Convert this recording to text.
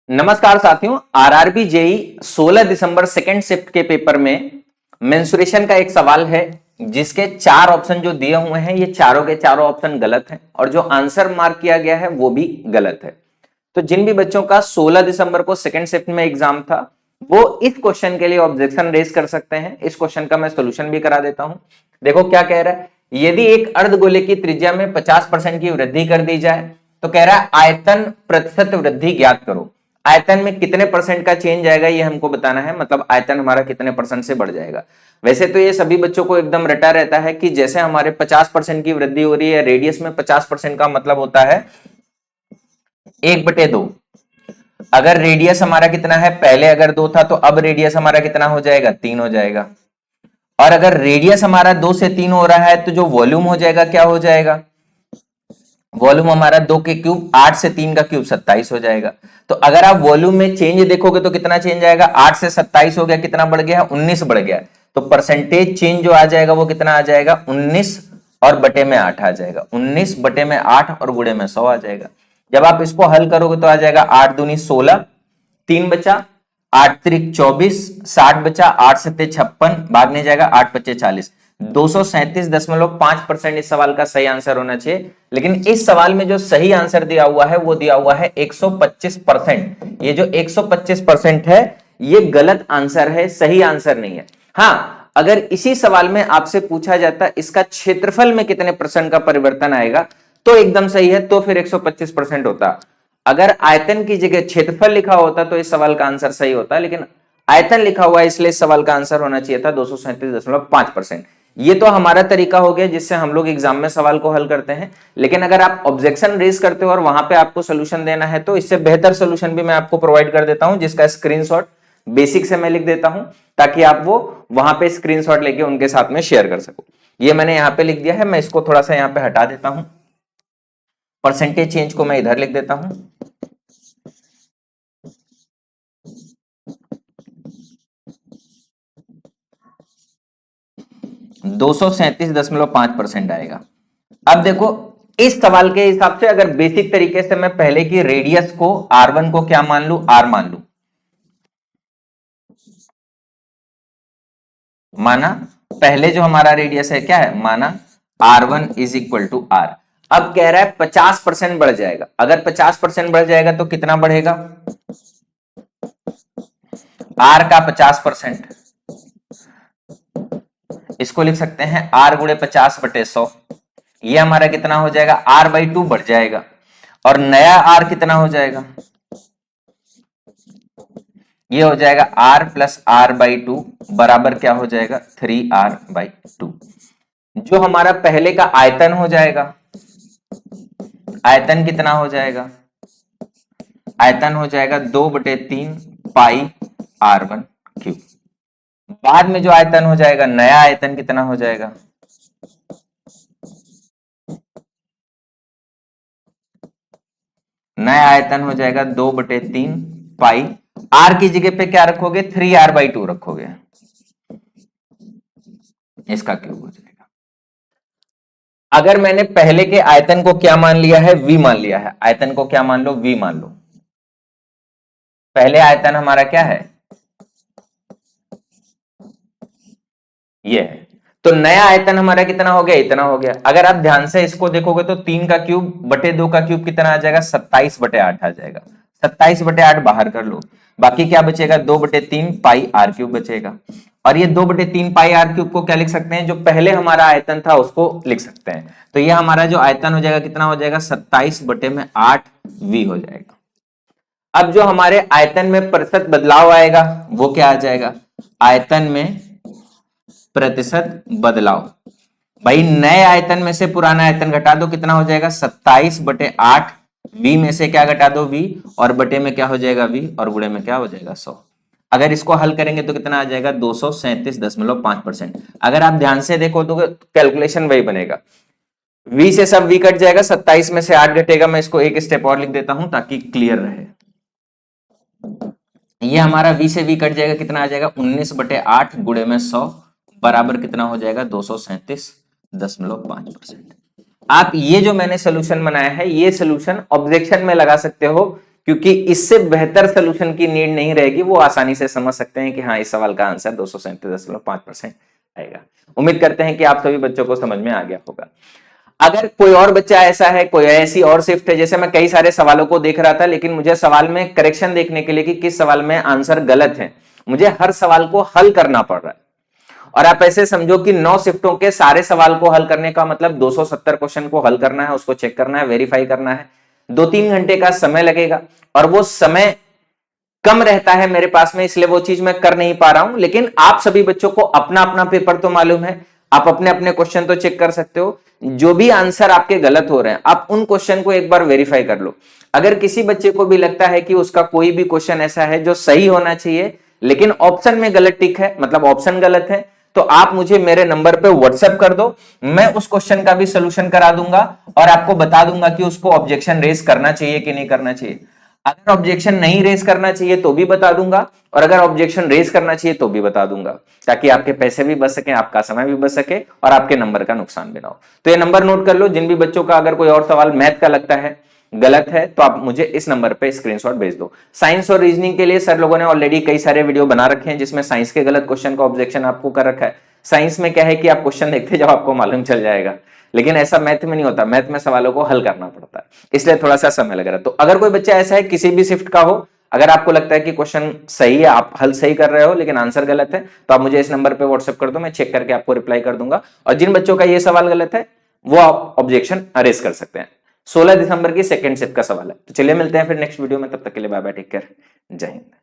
नमस्कार साथियों, RRB JE 16 दिसंबर second shift के पेपर में मेंसुरेशन का एक सवाल है जिसके चार ऑप्शन जो दिए हुए हैं ये चारों के चारों ऑप्शन गलत हैं और जो आंसर मार्क किया गया है वो भी गलत है। तो जिन भी बच्चों का 16 दिसंबर को सेकेंड शिफ्ट में एग्जाम था वो इस क्वेश्चन के लिए ऑब्जेक्शन रेज कर सकते हैं। इस क्वेश्चन का मैं सोल्यूशन भी करा देता हूं। देखो क्या कह रहा है, यदि एक अर्धगोले की त्रिज्या में 50% की वृद्धि कर दी जाए तो कह रहा है आयतन प्रतिशत वृद्धि ज्ञात करो। आयतन में कितने परसेंट का चेंज आएगा ये हमको बताना है, मतलब आयतन हमारा कितने परसेंट से बढ़ जाएगा। वैसे तो ये सभी बच्चों को एकदम रटा रहता है कि जैसे हमारे 50% की वृद्धि हो रही है, रेडियस में 50% का मतलब होता है 1/2। अगर रेडियस हमारा कितना है, पहले अगर 2 था तो अब रेडियस हमारा कितना हो जाएगा, 3 हो जाएगा। और अगर रेडियस हमारा 2 से 3 हो रहा है तो जो वॉल्यूम हो जाएगा क्या हो जाएगा, वॉल्यूम हमारा 2 के क्यूब 8 से 3 का क्यूब 27 हो जाएगा। तो अगर आप वॉल्यूम में चेंज देखोगे तो कितना चेंज आएगा, 8 से 27 हो गया, कितना बढ़ गया, 19 बढ़ गया। तो परसेंटेज चेंज जो आ जाएगा वो कितना आ जाएगा, 19 और बटे में 8 आ जाएगा। 19 बटे में 8 और गुणे में 100 आ जाएगा। जब आप इसको हल करोगे तो आ जाएगा 8 दूनी 16, 3 बचा, 8 त्रिक 24, 60 बचा, 8 सत्ते 56, भागने जाएगा 8 पच्चे 40। 237.5% इस सवाल का सही आंसर होना चाहिए। लेकिन इस सवाल में जो सही आंसर दिया हुआ है वो दिया हुआ है 125%। ये जो 125% है ये गलत आंसर है, सही आंसर नहीं है। हाँ, अगर इसी सवाल में आपसे पूछा जाता इसका क्षेत्रफल में कितने परसेंट का परिवर्तन आएगा तो एकदम सही है, तो फिर 125% होता। अगर आयतन की जगह क्षेत्रफल लिखा होता तो इस सवाल का आंसर सही होता, लेकिन आयतन लिखा हुआ है इसलिए इस सवाल का आंसर होना चाहिए था 237.5%। ये तो हमारा तरीका हो गया जिससे हम लोग एग्जाम में सवाल को हल करते हैं। लेकिन अगर आप ऑब्जेक्शन रेज करते हो और वहां पे आपको सोल्यूशन देना है तो इससे बेहतर सोल्यूशन भी मैं आपको प्रोवाइड कर देता हूं, जिसका स्क्रीनशॉट बेसिक से मैं लिख देता हूं ताकि आप वो वहां पे स्क्रीनशॉट लेके उनके साथ में शेयर कर सको। ये मैंने यहां पे लिख दिया है, मैं इसको थोड़ा सा यहां पे हटा देता हूं। परसेंटेज चेंज को मैं इधर लिख देता हूं। 237.5% आएगा। अब देखो इस सवाल के हिसाब से अगर बेसिक तरीके से मैं पहले की रेडियस को R1 को क्या मान लू, R मान लू, माना पहले जो हमारा रेडियस है क्या है, माना R1 is equal to R। अब कह रहा है 50% बढ़ जाएगा। अगर 50% बढ़ जाएगा तो कितना बढ़ेगा, R का 50%, इसको लिख सकते हैं R गुणे 50/100। ये हमारा कितना हो जाएगा, R/2 बढ़ जाएगा। और नया R कितना हो जाएगा, ये हो जाएगा R प्लस R/2 बराबर क्या हो जाएगा, 3R/2। जो हमारा पहले का आयतन हो जाएगा, आयतन कितना हो जाएगा, आयतन हो जाएगा 2/3 पाई R1 क्यूब। बाद में जो आयतन हो जाएगा, नया आयतन कितना हो जाएगा, नया आयतन हो जाएगा 2/3 पाई, R की जगह पे क्या रखोगे, 3R/2 रखोगे, इसका क्यूब हो जाएगा। अगर मैंने पहले के आयतन को क्या मान लिया है, V मान लिया है, आयतन को क्या मान लो, V मान लो। पहले आयतन हमारा क्या है, ये है। तो नया आयतन हमारा कितना हो गया, इतना हो गया। अगर आप ध्यान से इसको देखोगे तो 3 का क्यूब बटे 2 का क्यूब कितना आ जाएगा, 27/8 आ जाएगा। 27/8 बाहर कर लो, बाकी क्या बचेगा, 2/3 पाई R क्यूब बचेगा। और ये 2/3 पाई R क्यूब को क्या लिख सकते हैं, जो पहले हमारा आयतन था उसको लिख सकते हैं। तो ये हमारा जो आयतन हो जाएगा कितना हो जाएगा, 27/8 V हो जाएगा। अब जो हमारे आयतन में प्रतिशत बदलाव आएगा वो क्या आ जाएगा, आयतन में प्रतिशत बदलाव। भाई नए आयतन में से पुराना आयतन घटा दो, कितना हो जाएगा, 27/8। V में से क्या घटा दो, V, और बटे में क्या हो जाएगा, V, और गुणे में क्या हो जाएगा, 100। अगर इसको हल करेंगे तो कितना आ जाएगा, 237.5%। अगर आप ध्यान से देखो तो कैलकुलेशन वही बनेगा। V से सब V कट जाएगा, 27 में से 8 घटेगा। मैं इसको एक स्टेप और लिख देता हूं ताकि क्लियर रहे। ये हमारा V से V कट जाएगा, कितना आ जाएगा, 19/8 गुणे में 100 बराबर कितना हो जाएगा, 237.5%। आप ये जो मैंने सोल्यूशन बनाया है ये सोल्यूशन ऑब्जेक्शन में लगा सकते हो क्योंकि इससे बेहतर सोल्यूशन की नीड नहीं रहेगी, वो आसानी से समझ सकते हैं कि हाँ इस सवाल का आंसर 237.5% आएगा। उम्मीद करते हैं कि आप सभी बच्चों को समझ में आ गया होगा। अगर कोई और बच्चा ऐसा है, कोई ऐसी और शिफ्ट है, जैसे मैं कई सारे सवालों को देख रहा था लेकिन मुझे सवाल में करेक्शन देखने के लिए कि किस सवाल में आंसर गलत है, मुझे हर सवाल को हल करना पड़ रहा है। और आप ऐसे समझो कि 9 शिफ्टों के सारे सवाल को हल करने का मतलब 270 क्वेश्चन को हल करना है, उसको चेक करना है, वेरीफाई करना है, 2-3 घंटे का समय लगेगा। और वो समय कम रहता है मेरे पास में, इसलिए वो चीज मैं कर नहीं पा रहा हूं। लेकिन आप सभी बच्चों को अपना अपना पेपर तो मालूम है, आप अपने अपने क्वेश्चन तो चेक कर सकते हो। जो भी आंसर आपके गलत हो रहे हैं, आप उन क्वेश्चन को एक बार वेरीफाई कर लो। अगर किसी बच्चे को भी लगता है कि उसका कोई भी क्वेश्चन ऐसा है जो सही होना चाहिए लेकिन ऑप्शन में गलत टिक है, मतलब ऑप्शन गलत है, तो आप मुझे मेरे नंबर पे व्हाट्सएप कर दो, मैं उस क्वेश्चन का भी सोल्यूशन करा दूंगा और आपको बता दूंगा कि उसको ऑब्जेक्शन रेज करना चाहिए कि नहीं करना चाहिए। अगर ऑब्जेक्शन नहीं रेज करना चाहिए तो भी बता दूंगा, और अगर ऑब्जेक्शन रेज करना चाहिए तो भी बता दूंगा, ताकि आपके पैसे भी बच सके, आपका समय भी बच सके और आपके नंबर का नुकसान भी ना हो। तो ये नंबर नोट कर लो। जिन भी बच्चों का अगर कोई और सवाल मैथ का लगता है गलत है तो आप मुझे इस नंबर पे स्क्रीनशॉट भेज दो। साइंस और रीजनिंग के लिए सर लोगों ने ऑलरेडी कई सारे वीडियो बना रखे हैं जिसमें साइंस के गलत क्वेश्चन का ऑब्जेक्शन आपको कर रखा है। साइंस में क्या है कि आप क्वेश्चन देखते जाओ, आपको मालूम चल जाएगा, लेकिन ऐसा मैथ में नहीं होता। मैथ में सवालों को हल करना पड़ता है, इसलिए थोड़ा सा समय लग रहा है। तो अगर कोई बच्चा ऐसा है किसी भी शिफ्ट का हो, अगर आपको लगता है कि क्वेश्चन सही है, आप हल सही कर रहे हो लेकिन आंसर गलत है, तो आप मुझे इस नंबर पे व्हाट्सएप कर दो, मैं चेक करके आपको रिप्लाई कर दूंगा। और जिन बच्चों का ये सवाल गलत है वो आप ऑब्जेक्शन अरेज कर सकते हैं। 16 दिसंबर की सेकंड शिफ्ट का सवाल है। तो चलिए मिलते हैं फिर नेक्स्ट वीडियो में, तब तक के लिए बाय बाय, टेक केयर, जय हिंद।